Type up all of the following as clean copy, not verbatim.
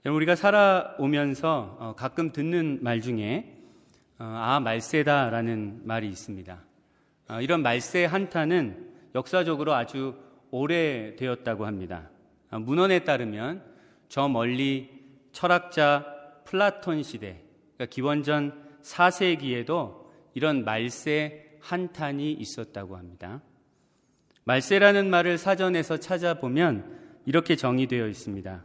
우리가 살아오면서 가끔 듣는 말 중에 말세다라는 말이 있습니다. 이런 말세 한탄은 역사적으로 아주 오래되었다고 합니다. 문헌에 따르면 저 멀리 철학자 플라톤 시대, 그러니까 기원전 4세기에도 이런 말세 한탄이 있었다고 합니다. 말세라는 말을 사전에서 찾아보면 이렇게 정의되어 있습니다.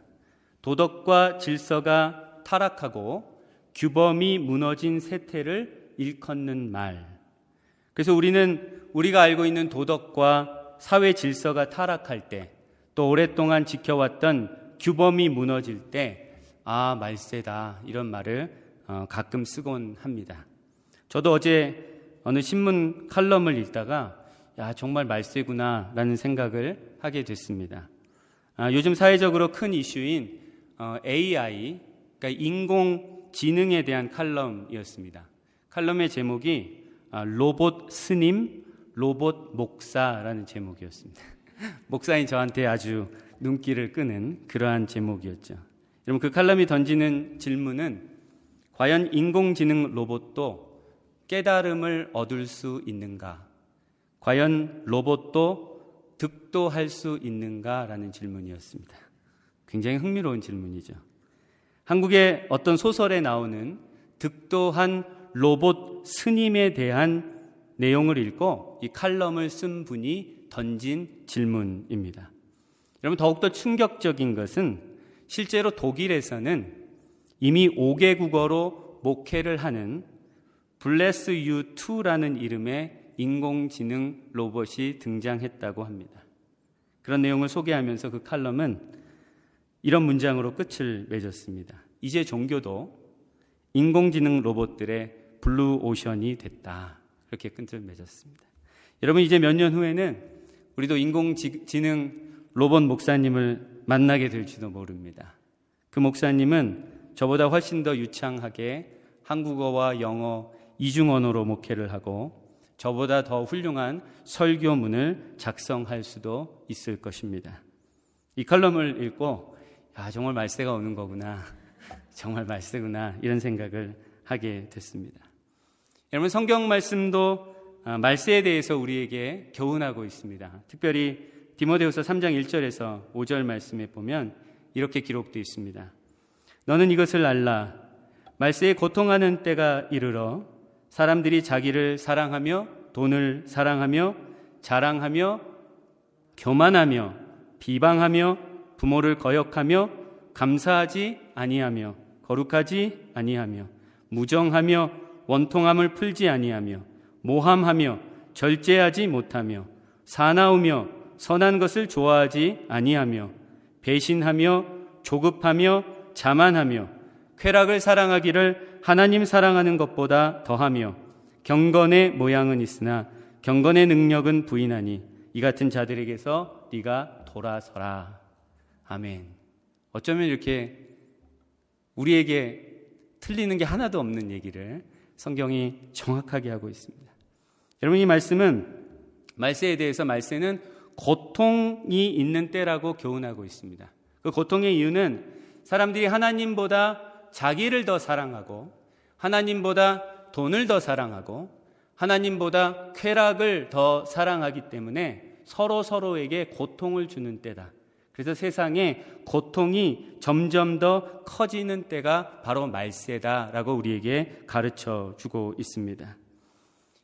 도덕과 질서가 타락하고 규범이 무너진 세태를 일컫는 말. 그래서 우리가 알고 있는 도덕과 사회 질서가 타락할 때, 또 오랫동안 지켜왔던 규범이 무너질 때 말세다, 이런 말을 가끔 쓰곤 합니다. 저도 어제 어느 신문 칼럼을 읽다가 정말 말세구나 라는 생각을 하게 됐습니다. 요즘 사회적으로 큰 이슈인 AI, 그러니까 인공지능에 대한 칼럼이었습니다. 칼럼의 제목이 로봇 스님, 로봇 목사라는 제목이었습니다. 목사인 저한테 아주 눈길을 끄는 그러한 제목이었죠. 여러분, 그 칼럼이 던지는 질문은 과연 인공지능 로봇도 깨달음을 얻을 수 있는가? 과연 로봇도 득도할 수 있는가라는 질문이었습니다. 굉장히 흥미로운 질문이죠. 한국의 어떤 소설에 나오는 득도한 로봇 스님에 대한 내용을 읽고 이 칼럼을 쓴 분이 던진 질문입니다. 여러분, 더욱더 충격적인 것은 실제로 독일에서는 이미 5개 국어로 목회를 하는 Bless You 2라는 이름의 인공지능 로봇이 등장했다고 합니다. 그런 내용을 소개하면서 그 칼럼은 이런 문장으로 끝을 맺었습니다. 이제 종교도 인공지능 로봇들의 블루오션이 됐다. 그렇게 끝을 맺었습니다. 여러분, 이제 몇 년 후에는 우리도 인공지능 로봇 목사님을 만나게 될지도 모릅니다. 그 목사님은 저보다 훨씬 더 유창하게 한국어와 영어 이중 언어로 목회를 하고 저보다 더 훌륭한 설교문을 작성할 수도 있을 것입니다. 이 칼럼을 읽고 정말 말세가 오는 거구나, 정말 말세구나, 이런 생각을 하게 됐습니다. 여러분, 성경 말씀도 말세에 대해서 우리에게 교훈하고 있습니다. 특별히 디모데후서 3장 1절에서 5절 말씀에 보면 이렇게 기록되어 있습니다. 너는 이것을 알라. 말세에 고통하는 때가 이르러 사람들이 자기를 사랑하며 돈을 사랑하며 자랑하며 교만하며 비방하며 부모를 거역하며 감사하지 아니하며 거룩하지 아니하며 무정하며 원통함을 풀지 아니하며 모함하며 절제하지 못하며 사나우며 선한 것을 좋아하지 아니하며 배신하며 조급하며 자만하며 쾌락을 사랑하기를 하나님 사랑하는 것보다 더하며 경건의 모양은 있으나 경건의 능력은 부인하니 이 같은 자들에게서 네가 돌아서라. 아멘. 어쩌면 이렇게 우리에게 틀리는 게 하나도 없는 얘기를 성경이 정확하게 하고 있습니다. 여러분, 이 말씀은 말세에 대해서 말세는 고통이 있는 때라고 교훈하고 있습니다. 그 고통의 이유는 사람들이 하나님보다 자기를 더 사랑하고 하나님보다 돈을 더 사랑하고 하나님보다 쾌락을 더 사랑하기 때문에 서로에게 고통을 주는 때다. 그래서 세상에 고통이 점점 더 커지는 때가 바로 말세다라고 우리에게 가르쳐 주고 있습니다.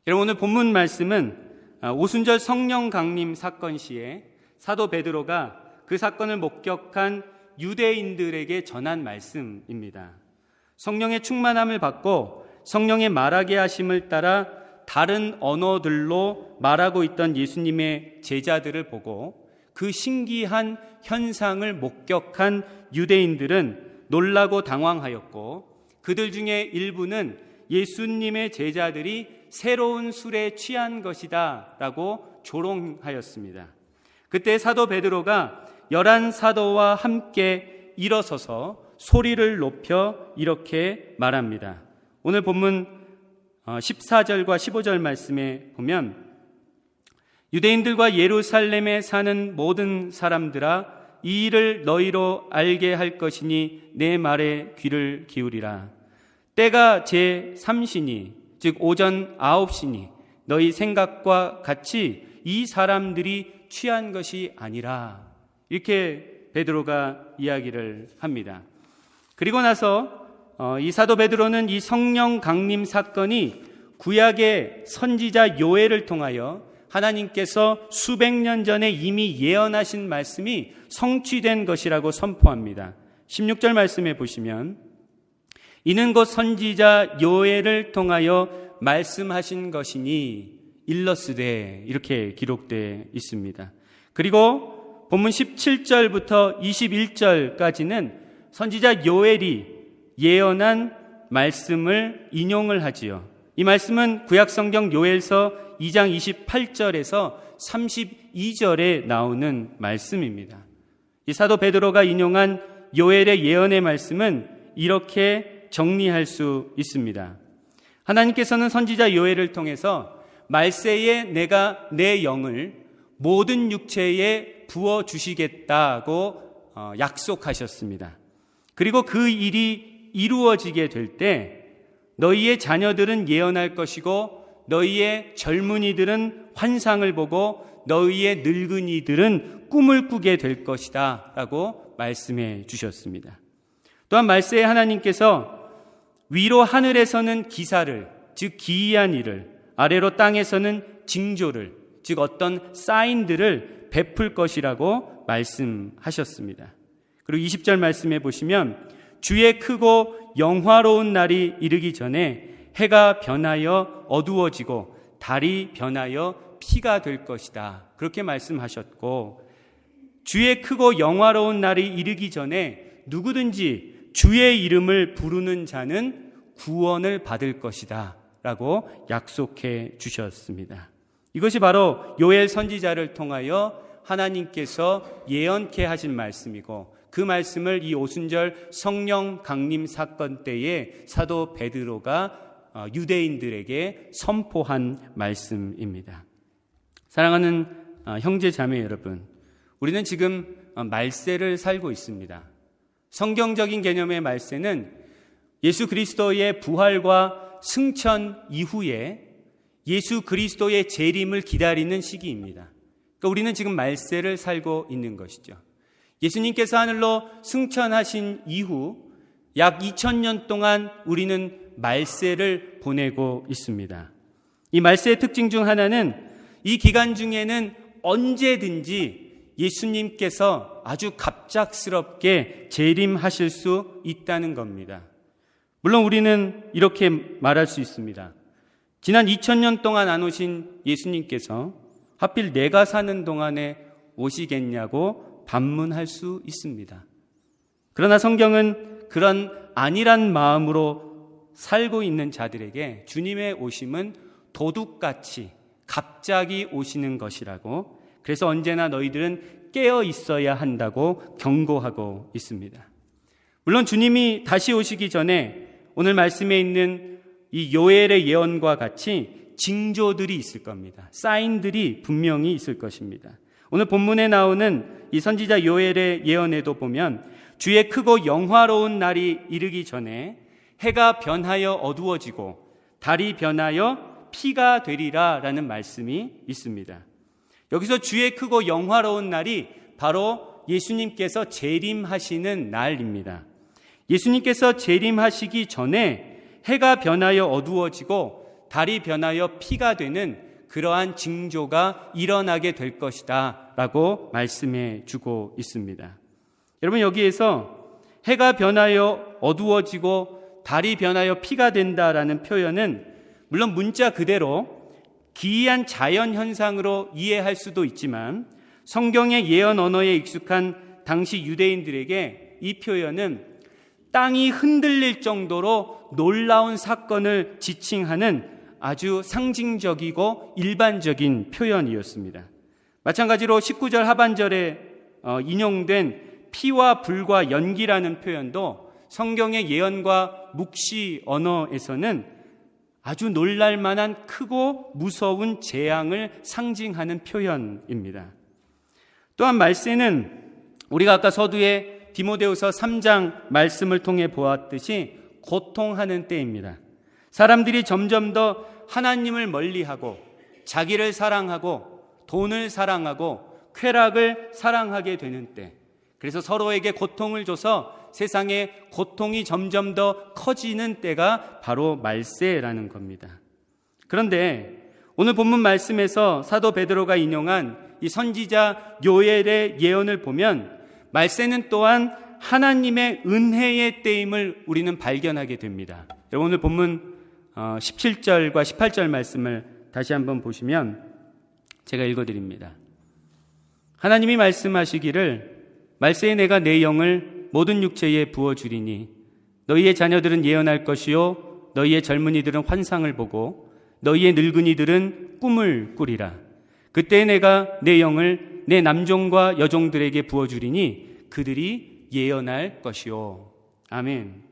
여러분, 오늘 본문 말씀은 오순절 성령 강림 사건 시에 사도 베드로가 그 사건을 목격한 유대인들에게 전한 말씀입니다. 성령의 충만함을 받고 성령의 말하게 하심을 따라 다른 언어들로 말하고 있던 예수님의 제자들을 보고 그 신기한 현상을 목격한 유대인들은 놀라고 당황하였고 그들 중에 일부는 예수님의 제자들이 새로운 술에 취한 것이다 라고 조롱하였습니다. 그때 사도 베드로가 11 사도와 함께 일어서서 소리를 높여 이렇게 말합니다. 오늘 본문 14절과 15절 말씀에 보면 유대인들과 예루살렘에 사는 모든 사람들아 이 일을 너희로 알게 할 것이니 내 말에 귀를 기울이라. 때가 제3시니 즉 오전 9시니 너희 생각과 같이 이 사람들이 취한 것이 아니라. 이렇게 베드로가 이야기를 합니다. 그리고 나서 이 사도 베드로는 이 성령 강림 사건이 구약의 선지자 요엘을 통하여 하나님께서 수백 년 전에 이미 예언하신 말씀이 성취된 것이라고 선포합니다. 16절 말씀에 보시면 이는 곧 선지자 요엘을 통하여 말씀하신 것이니 일러스되 이렇게 기록되어 있습니다. 그리고 본문 17절부터 21절까지는 선지자 요엘이 예언한 말씀을 인용을 하지요. 이 말씀은 구약성경 요엘서 2장 28절에서 32절에 나오는 말씀입니다. 이 사도 베드로가 인용한 요엘의 예언의 말씀은 이렇게 정리할 수 있습니다. 하나님께서는 선지자 요엘을 통해서 말세에 내가 내 영을 모든 육체에 부어주시겠다고 약속하셨습니다. 그리고 그 일이 이루어지게 될 때 너희의 자녀들은 예언할 것이고 너희의 젊은이들은 환상을 보고 너희의 늙은이들은 꿈을 꾸게 될 것이다 라고 말씀해 주셨습니다. 또한 말세에 하나님께서 위로 하늘에서는 기사를 즉 기이한 일을, 아래로 땅에서는 징조를 즉 어떤 사인들을 베풀 것이라고 말씀하셨습니다. 그리고 20절 말씀해 보시면 주의 크고 영화로운 날이 이르기 전에 해가 변하여 어두워지고 달이 변하여 피가 될 것이다. 그렇게 말씀하셨고 주의 크고 영화로운 날이 이르기 전에 누구든지 주의 이름을 부르는 자는 구원을 받을 것이다 라고 약속해 주셨습니다. 이것이 바로 요엘 선지자를 통하여 하나님께서 예언케 하신 말씀이고 그 말씀을 이 오순절 성령 강림 사건 때에 사도 베드로가 유대인들에게 선포한 말씀입니다. 사랑하는 형제 자매 여러분, 우리는 지금 말세를 살고 있습니다. 성경적인 개념의 말세는 예수 그리스도의 부활과 승천 이후에 예수 그리스도의 재림을 기다리는 시기입니다. 그러니까 우리는 지금 말세를 살고 있는 것이죠. 예수님께서 하늘로 승천하신 이후 약 2000년 동안 우리는 말세를 보내고 있습니다. 이 말세의 특징 중 하나는 이 기간 중에는 언제든지 예수님께서 아주 갑작스럽게 재림하실 수 있다는 겁니다. 물론 우리는 이렇게 말할 수 있습니다. 지난 2000년 동안 안 오신 예수님께서 하필 내가 사는 동안에 오시겠냐고 반문할 수 있습니다. 그러나 성경은 그런 안일한 마음으로 살고 있는 자들에게 주님의 오심은 도둑같이 갑자기 오시는 것이라고, 그래서 언제나 너희들은 깨어 있어야 한다고 경고하고 있습니다. 물론 주님이 다시 오시기 전에 오늘 말씀에 있는 이 요엘의 예언과 같이 징조들이 있을 겁니다. 사인들이 분명히 있을 것입니다. 오늘 본문에 나오는 이 선지자 요엘의 예언에도 보면 주의 크고 영화로운 날이 이르기 전에 해가 변하여 어두워지고 달이 변하여 피가 되리라 라는 말씀이 있습니다. 여기서 주의 크고 영화로운 날이 바로 예수님께서 재림하시는 날입니다. 예수님께서 재림하시기 전에 해가 변하여 어두워지고 달이 변하여 피가 되는 그러한 징조가 일어나게 될 것이다 라고 말씀해 주고 있습니다. 여러분, 여기에서 해가 변하여 어두워지고 달이 변하여 피가 된다라는 표현은 물론 문자 그대로 기이한 자연현상으로 이해할 수도 있지만 성경의 예언 언어에 익숙한 당시 유대인들에게 이 표현은 땅이 흔들릴 정도로 놀라운 사건을 지칭하는 아주 상징적이고 일반적인 표현이었습니다. 마찬가지로 19절 하반절에 인용된 피와 불과 연기라는 표현도 성경의 예언과 묵시 언어에서는 아주 놀랄 만한 크고 무서운 재앙을 상징하는 표현입니다. 또한 말세는 우리가 아까 서두에 디모데후서 3장 말씀을 통해 보았듯이 고통하는 때입니다. 사람들이 점점 더 하나님을 멀리하고 자기를 사랑하고 돈을 사랑하고 쾌락을 사랑하게 되는 때, 그래서 서로에게 고통을 줘서 세상에 고통이 점점 더 커지는 때가 바로 말세라는 겁니다. 그런데 오늘 본문 말씀에서 사도 베드로가 인용한 이 선지자 요엘의 예언을 보면 말세는 또한 하나님의 은혜의 때임을 우리는 발견하게 됩니다. 여러분, 오늘 본문 17절과 18절 말씀을 다시 한번 보시면 제가 읽어드립니다. 하나님이 말씀하시기를 말세에 내가 내 영을 모든 육체에 부어주리니 너희의 자녀들은 예언할 것이요 너희의 젊은이들은 환상을 보고 너희의 늙은이들은 꿈을 꾸리라. 그때 내가 내 영을 내 남종과 여종들에게 부어주리니 그들이 예언할 것이요. 아멘.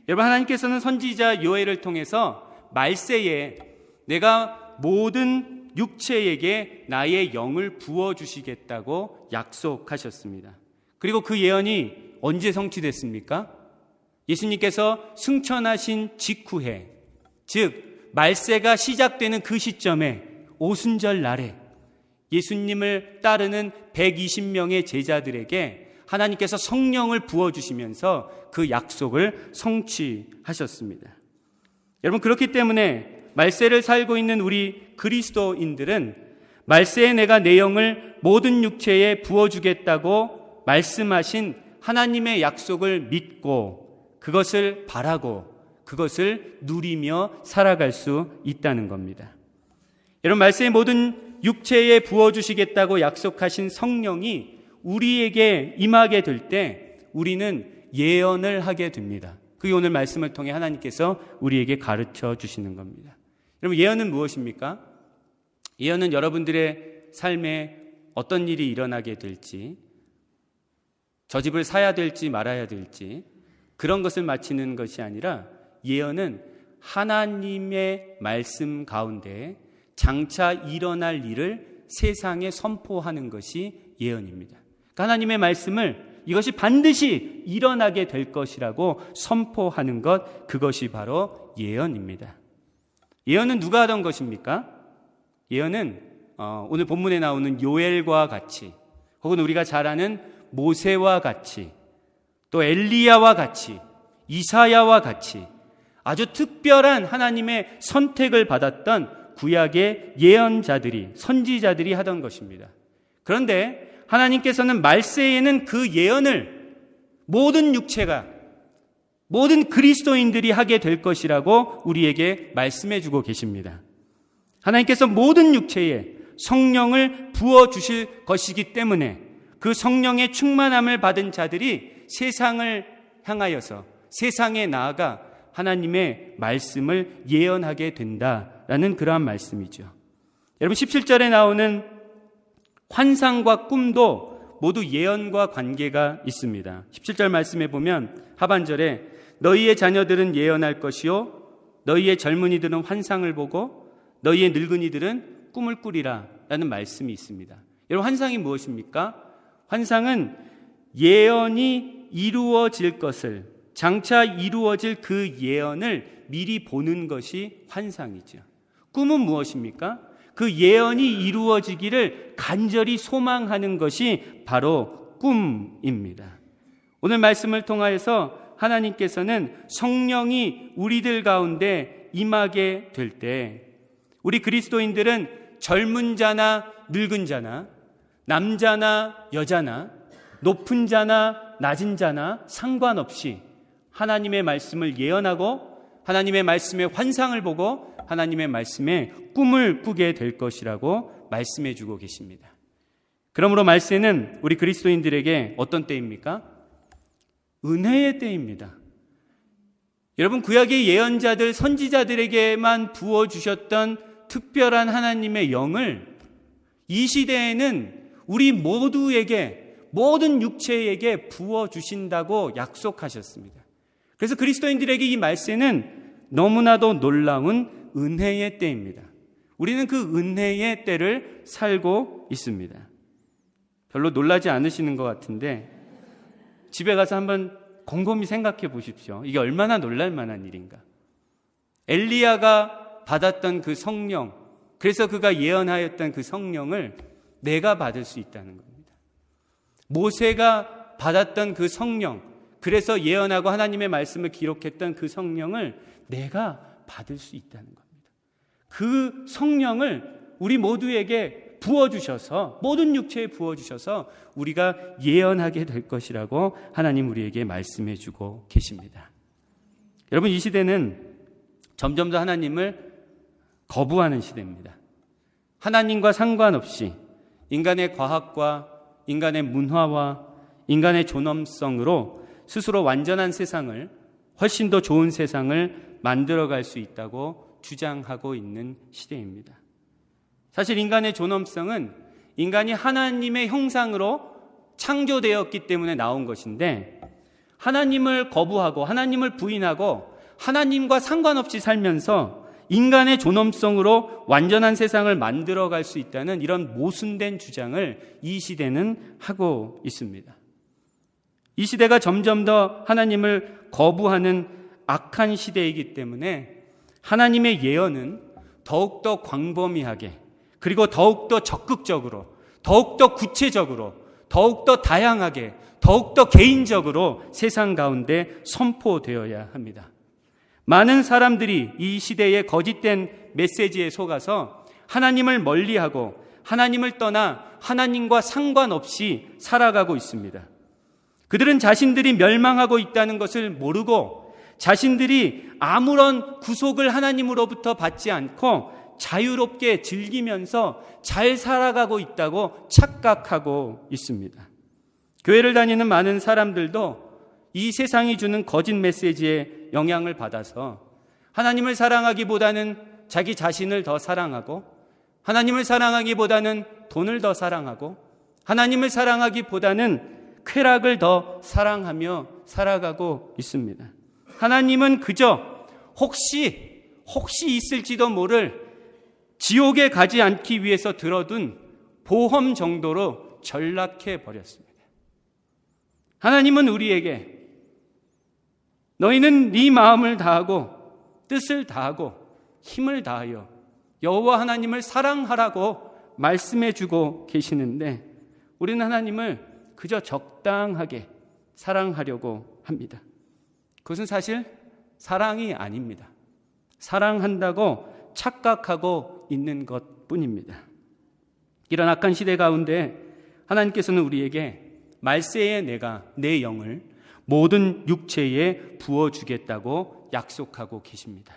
여러분, 하나님께서는 선지자 요엘을 통해서 말세에 내가 모든 육체에게 나의 영을 부어주시겠다고 약속하셨습니다. 그리고 그 예언이 언제 성취됐습니까? 예수님께서 승천하신 직후에, 즉 말세가 시작되는 그 시점에 오순절 날에 예수님을 따르는 120명의 제자들에게 하나님께서 성령을 부어주시면서 그 약속을 성취하셨습니다. 여러분, 그렇기 때문에 말세를 살고 있는 우리 그리스도인들은 말세에 내가 내 영을 모든 육체에 부어주겠다고 말씀하신 하나님의 약속을 믿고 그것을 바라고 그것을 누리며 살아갈 수 있다는 겁니다. 여러분, 말세의 모든 육체에 부어주시겠다고 약속하신 성령이 우리에게 임하게 될 때 우리는 예언을 하게 됩니다. 그게 오늘 말씀을 통해 하나님께서 우리에게 가르쳐 주시는 겁니다. 여러분, 예언은 무엇입니까? 예언은 여러분들의 삶에 어떤 일이 일어나게 될지, 저 집을 사야 될지 말아야 될지 그런 것을 맞히는 것이 아니라 예언은 하나님의 말씀 가운데 장차 일어날 일을 세상에 선포하는 것이 예언입니다. 그러니까 하나님의 말씀을 이것이 반드시 일어나게 될 것이라고 선포하는 것, 그것이 바로 예언입니다. 예언은 누가 하던 것입니까? 예언은 오늘 본문에 나오는 요엘과 같이, 혹은 우리가 잘 아는 모세와 같이, 또 엘리야와 같이, 이사야와 같이 아주 특별한 하나님의 선택을 받았던 구약의 예언자들이, 선지자들이 하던 것입니다. 그런데 하나님께서는 말세에는 그 예언을 모든 육체가, 모든 그리스도인들이 하게 될 것이라고 우리에게 말씀해 주고 계십니다. 하나님께서 모든 육체에 성령을 부어주실 것이기 때문에 그 성령의 충만함을 받은 자들이 세상을 향하여서, 세상에 나아가 하나님의 말씀을 예언하게 된다라는 그러한 말씀이죠. 여러분, 17절에 나오는 환상과 꿈도 모두 예언과 관계가 있습니다. 17절 말씀에 보면 하반절에 너희의 자녀들은 예언할 것이요 너희의 젊은이들은 환상을 보고 너희의 늙은이들은 꿈을 꾸리라 라는 말씀이 있습니다. 여러분, 환상이 무엇입니까? 환상은 예언이 이루어질 것을, 장차 이루어질 그 예언을 미리 보는 것이 환상이죠. 꿈은 무엇입니까? 그 예언이 이루어지기를 간절히 소망하는 것이 바로 꿈입니다. 오늘 말씀을 통하여서 하나님께서는 성령이 우리들 가운데 임하게 될 때 우리 그리스도인들은 젊은 자나 늙은 자나 남자나 여자나 높은 자나 낮은 자나 상관없이 하나님의 말씀을 예언하고 하나님의 말씀에 환상을 보고 하나님의 말씀에 꿈을 꾸게 될 것이라고 말씀해 주고 계십니다. 그러므로 말세는 우리 그리스도인들에게 어떤 때입니까? 은혜의 때입니다. 여러분, 구약의 예언자들, 선지자들에게만 부어주셨던 특별한 하나님의 영을 이 시대에는 우리 모두에게, 모든 육체에게 부어주신다고 약속하셨습니다. 그래서 그리스도인들에게 이 말세는 너무나도 놀라운 은혜의 때입니다. 우리는 그 은혜의 때를 살고 있습니다. 별로 놀라지 않으시는 것 같은데 집에 가서 한번 곰곰이 생각해 보십시오. 이게 얼마나 놀랄 만한 일인가. 엘리야가 받았던 그 성령, 그래서 그가 예언하였던 그 성령을 내가 받을 수 있다는 겁니다. 모세가 받았던 그 성령, 그래서 예언하고 하나님의 말씀을 기록했던 그 성령을 내가 받을 수 있다는 겁니다. 그 성령을 우리 모두에게 부어주셔서, 모든 육체에 부어주셔서 우리가 예언하게 될 것이라고 하나님 우리에게 말씀해 주고 계십니다. 여러분, 이 시대는 점점 더 하나님을 거부하는 시대입니다. 하나님과 상관없이 인간의 과학과 인간의 문화와 인간의 존엄성으로 스스로 완전한 세상을, 훨씬 더 좋은 세상을 만들어갈 수 있다고 주장하고 있는 시대입니다. 사실 인간의 존엄성은 인간이 하나님의 형상으로 창조되었기 때문에 나온 것인데, 하나님을 거부하고 하나님을 부인하고 하나님과 상관없이 살면서 인간의 존엄성으로 완전한 세상을 만들어갈 수 있다는 이런 모순된 주장을 이 시대는 하고 있습니다. 이 시대가 점점 더 하나님을 거부하는 악한 시대이기 때문에 하나님의 예언은 더욱더 광범위하게, 그리고 더욱더 적극적으로, 더욱더 구체적으로, 더욱더 다양하게, 더욱더 개인적으로 세상 가운데 선포되어야 합니다. 많은 사람들이 이 시대의 거짓된 메시지에 속아서 하나님을 멀리하고 하나님을 떠나 하나님과 상관없이 살아가고 있습니다. 그들은 자신들이 멸망하고 있다는 것을 모르고 자신들이 아무런 구속을 하나님으로부터 받지 않고 자유롭게 즐기면서 잘 살아가고 있다고 착각하고 있습니다. 교회를 다니는 많은 사람들도 이 세상이 주는 거짓 메시지에 영향을 받아서 하나님을 사랑하기보다는 자기 자신을 더 사랑하고, 하나님을 사랑하기보다는 돈을 더 사랑하고, 하나님을 사랑하기보다는 쾌락을 더 사랑하며 살아가고 있습니다. 하나님은 그저 혹시 있을지도 모를 지옥에 가지 않기 위해서 들어둔 보험 정도로 전락해 버렸습니다. 하나님은 우리에게 너희는 네 마음을 다하고 뜻을 다하고 힘을 다하여 여호와 하나님을 사랑하라고 말씀해 주고 계시는데, 우리는 하나님을 그저 적당하게 사랑하려고 합니다. 그것은 사실 사랑이 아닙니다. 사랑한다고 착각하고 있는 것뿐입니다. 이런 악한 시대 가운데 하나님께서는 우리에게 말세에 내가 내 영을 모든 육체에 부어주겠다고 약속하고 계십니다.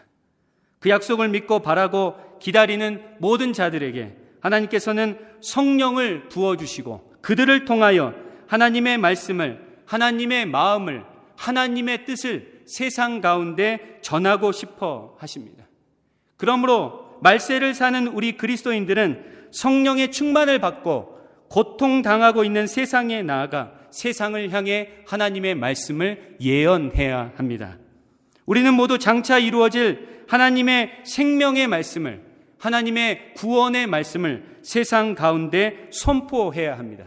그 약속을 믿고 바라고 기다리는 모든 자들에게 하나님께서는 성령을 부어주시고 그들을 통하여 하나님의 말씀을, 하나님의 마음을, 하나님의 뜻을 세상 가운데 전하고 싶어 하십니다. 그러므로 말세를 사는 우리 그리스도인들은 성령의 충만을 받고 고통당하고 있는 세상에 나아가 세상을 향해 하나님의 말씀을 예언해야 합니다. 우리는 모두 장차 이루어질 하나님의 생명의 말씀을, 하나님의 구원의 말씀을 세상 가운데 선포해야 합니다.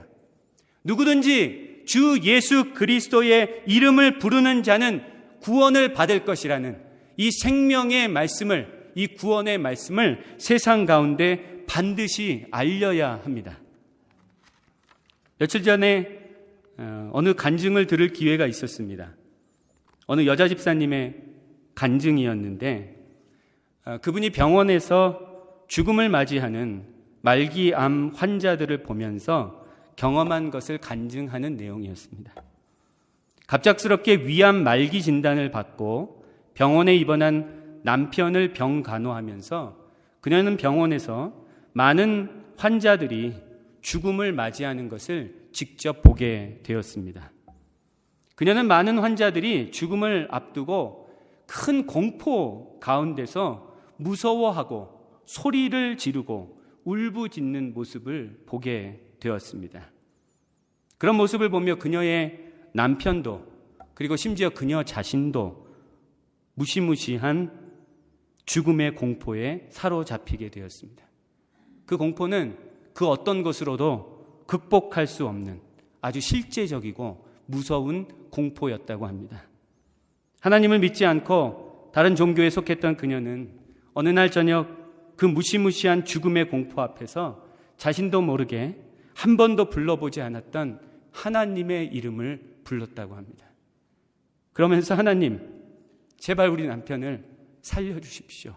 누구든지 주 예수 그리스도의 이름을 부르는 자는 구원을 받을 것이라는 이 생명의 말씀을, 이 구원의 말씀을 세상 가운데 반드시 알려야 합니다. 며칠 전에 어느 간증을 들을 기회가 있었습니다. 어느 여자 집사님의 간증이었는데, 그분이 병원에서 죽음을 맞이하는 말기암 환자들을 보면서 경험한 것을 간증하는 내용이었습니다. 갑작스럽게 위암 말기 진단을 받고 병원에 입원한 남편을 병 간호하면서 그녀는 병원에서 많은 환자들이 죽음을 맞이하는 것을 직접 보게 되었습니다. 그녀는 많은 환자들이 죽음을 앞두고 큰 공포 가운데서 무서워하고 소리를 지르고 울부짖는 모습을 보게 되었습니다. 그런 모습을 보며 그녀의 남편도, 그리고 심지어 그녀 자신도 무시무시한 죽음의 공포에 사로잡히게 되었습니다. 그 공포는 그 어떤 것으로도 극복할 수 없는 아주 실제적이고 무서운 공포였다고 합니다. 하나님을 믿지 않고 다른 종교에 속했던 그녀는 어느 날 저녁 그 무시무시한 죽음의 공포 앞에서 자신도 모르게 한 번도 불러보지 않았던 하나님의 이름을 불렀다고 합니다. 그러면서 하나님, 제발 우리 남편을 살려주십시오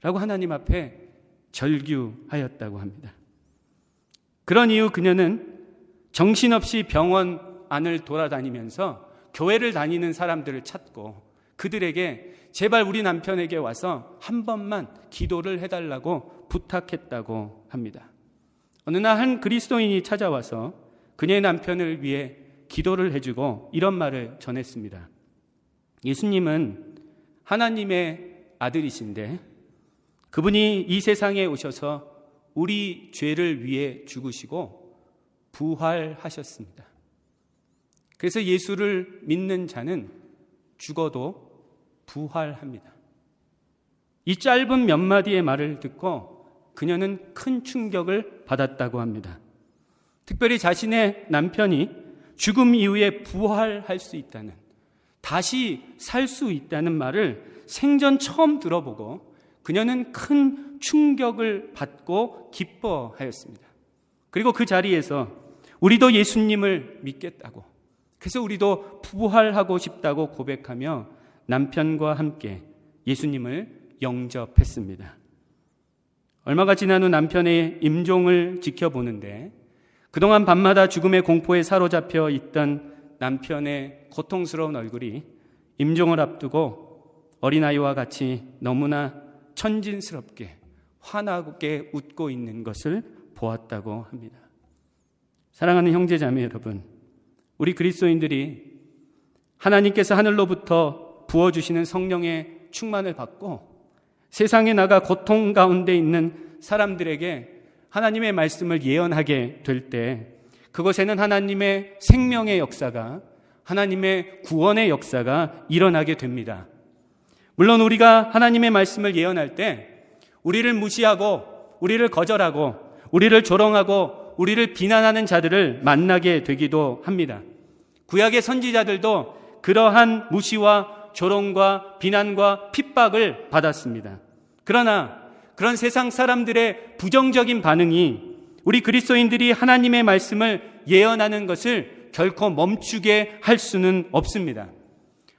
라고 하나님 앞에 절규하였다고 합니다. 그런 이후 그녀는 정신없이 병원 안을 돌아다니면서 교회를 다니는 사람들을 찾고 그들에게 제발 우리 남편에게 와서 한 번만 기도를 해달라고 부탁했다고 합니다. 어느 날 한 그리스도인이 찾아와서 그녀의 남편을 위해 기도를 해주고 이런 말을 전했습니다. 예수님은 하나님의 아들이신데 그분이 이 세상에 오셔서 우리 죄를 위해 죽으시고 부활하셨습니다. 그래서 예수를 믿는 자는 죽어도 부활합니다. 이 짧은 몇 마디의 말을 듣고 그녀는 큰 충격을 받았다고 합니다. 특별히 자신의 남편이 죽음 이후에 부활할 수 있다는, 다시 살 수 있다는 말을 생전 처음 들어보고 그녀는 큰 충격을 받고 기뻐하였습니다. 그리고 그 자리에서 우리도 예수님을 믿겠다고, 그래서 우리도 부활하고 싶다고 고백하며 남편과 함께 예수님을 영접했습니다. 얼마가 지난 후 남편의 임종을 지켜보는데 그동안 밤마다 죽음의 공포에 사로잡혀 있던 남편의 고통스러운 얼굴이 임종을 앞두고 어린아이와 같이 너무나 천진스럽게 환하게 웃고 있는 것을 보았다고 합니다. 사랑하는 형제자매 여러분, 우리 그리스도인들이 하나님께서 하늘로부터 부어주시는 성령의 충만을 받고 세상에 나가 고통 가운데 있는 사람들에게 하나님의 말씀을 예언하게 될 때 그것에는 하나님의 생명의 역사가, 하나님의 구원의 역사가 일어나게 됩니다. 물론 우리가 하나님의 말씀을 예언할 때 우리를 무시하고 우리를 거절하고 우리를 조롱하고 우리를 비난하는 자들을 만나게 되기도 합니다. 구약의 선지자들도 그러한 무시와 조롱과 비난과 핍박을 받았습니다. 그러나 그런 세상 사람들의 부정적인 반응이 우리 그리스도인들이 하나님의 말씀을 예언하는 것을 결코 멈추게 할 수는 없습니다.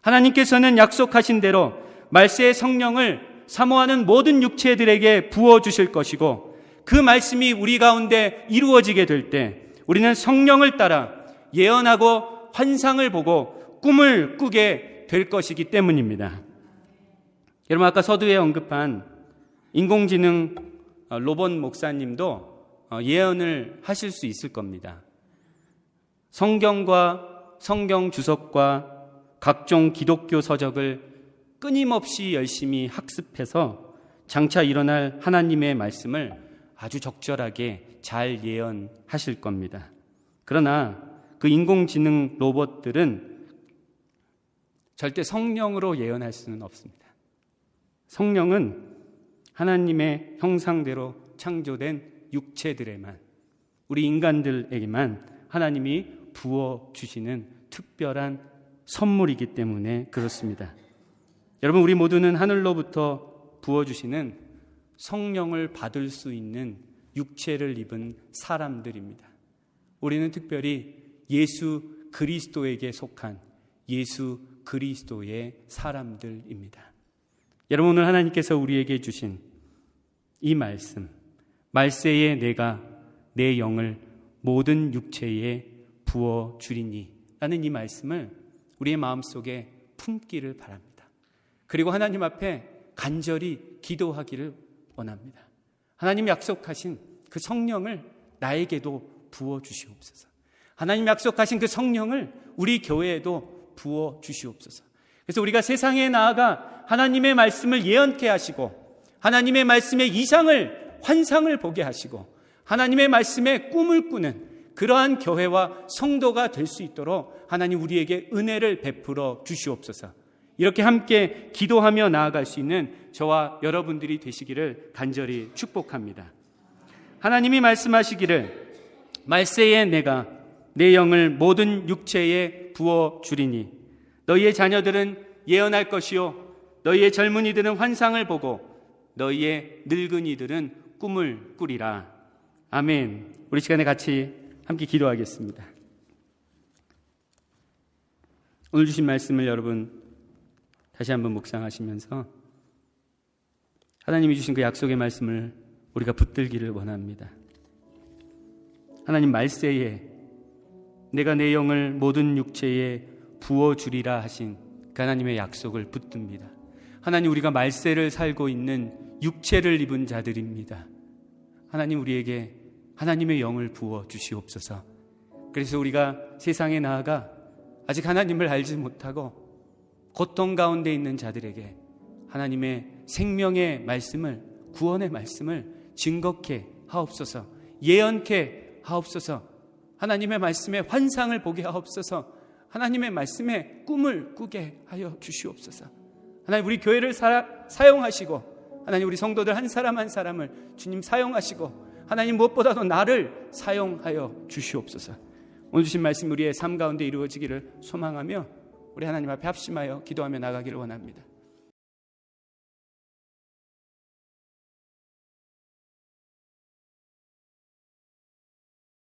하나님께서는 약속하신 대로 말세의 성령을 사모하는 모든 육체들에게 부어주실 것이고 그 말씀이 우리 가운데 이루어지게 될 때 우리는 성령을 따라 예언하고 환상을 보고 꿈을 꾸게 될 것이기 때문입니다. 여러분, 아까 서두에 언급한 인공지능 로봇 목사님도 예언을 하실 수 있을 겁니다. 성경과 성경 주석과 각종 기독교 서적을 끊임없이 열심히 학습해서 장차 일어날 하나님의 말씀을 아주 적절하게 잘 예언하실 겁니다. 그러나 그 인공지능 로봇들은 절대 성령으로 예언할 수는 없습니다. 성령은 하나님의 형상대로 창조된 육체들에만, 우리 인간들에게만 하나님이 부어주시는 특별한 선물이기 때문에 그렇습니다. 여러분, 우리 모두는 하늘로부터 부어주시는 성령을 받을 수 있는 육체를 입은 사람들입니다. 우리는 특별히 예수 그리스도에게 속한 예수 그리스도의 사람들입니다. 여러분, 오늘 하나님께서 우리에게 주신 이 말씀, 말세에 내가 내 영을 모든 육체에 부어주리니 라는 이 말씀을 우리의 마음속에 품기를 바랍니다. 그리고 하나님 앞에 간절히 기도하기를 원합니다. 하나님 약속하신 그 성령을 나에게도 부어주시옵소서. 하나님 약속하신 그 성령을 우리 교회에도 부어주시옵소서. 그래서 우리가 세상에 나아가 하나님의 말씀을 예언케 하시고 하나님의 말씀의 이상을, 환상을 보게 하시고 하나님의 말씀에 꿈을 꾸는 그러한 교회와 성도가 될 수 있도록 하나님 우리에게 은혜를 베풀어 주시옵소서. 이렇게 함께 기도하며 나아갈 수 있는 저와 여러분들이 되시기를 간절히 축복합니다. 하나님이 말씀하시기를 말세에 내가 내 영을 모든 육체에 부어주리니 너희의 자녀들은 예언할 것이요 너희의 젊은이들은 환상을 보고 너희의 늙은이들은 꿈을 꾸리라. 아멘. 우리 시간에 같이 함께 기도하겠습니다. 오늘 주신 말씀을 여러분 다시 한번 묵상하시면서 하나님이 주신 그 약속의 말씀을 우리가 붙들기를 원합니다. 하나님, 말세에 내가 내 영을 모든 육체에 부어주리라 하신 그 하나님의 약속을 붙듭니다. 하나님, 우리가 말세를 살고 있는 육체를 입은 자들입니다. 하나님, 우리에게 하나님의 영을 부어 주시옵소서. 그래서 우리가 세상에 나아가 아직 하나님을 알지 못하고 고통 가운데 있는 자들에게 하나님의 생명의 말씀을, 구원의 말씀을 증거케 하옵소서. 예언케 하옵소서. 하나님의 말씀에 환상을 보게 하옵소서. 하나님의 말씀에 꿈을 꾸게 하여 주시옵소서. 하나님, 우리 교회를 사용하시고 하나님, 우리 성도들 한 사람 한 사람을 주님 사용하시고 하나님, 무엇보다도 나를 사용하여 주시옵소서. 오늘 주신 말씀 우리의 삶 가운데 이루어지기를 소망하며 우리 하나님 앞에 합심하여 기도하며 나가기를 원합니다.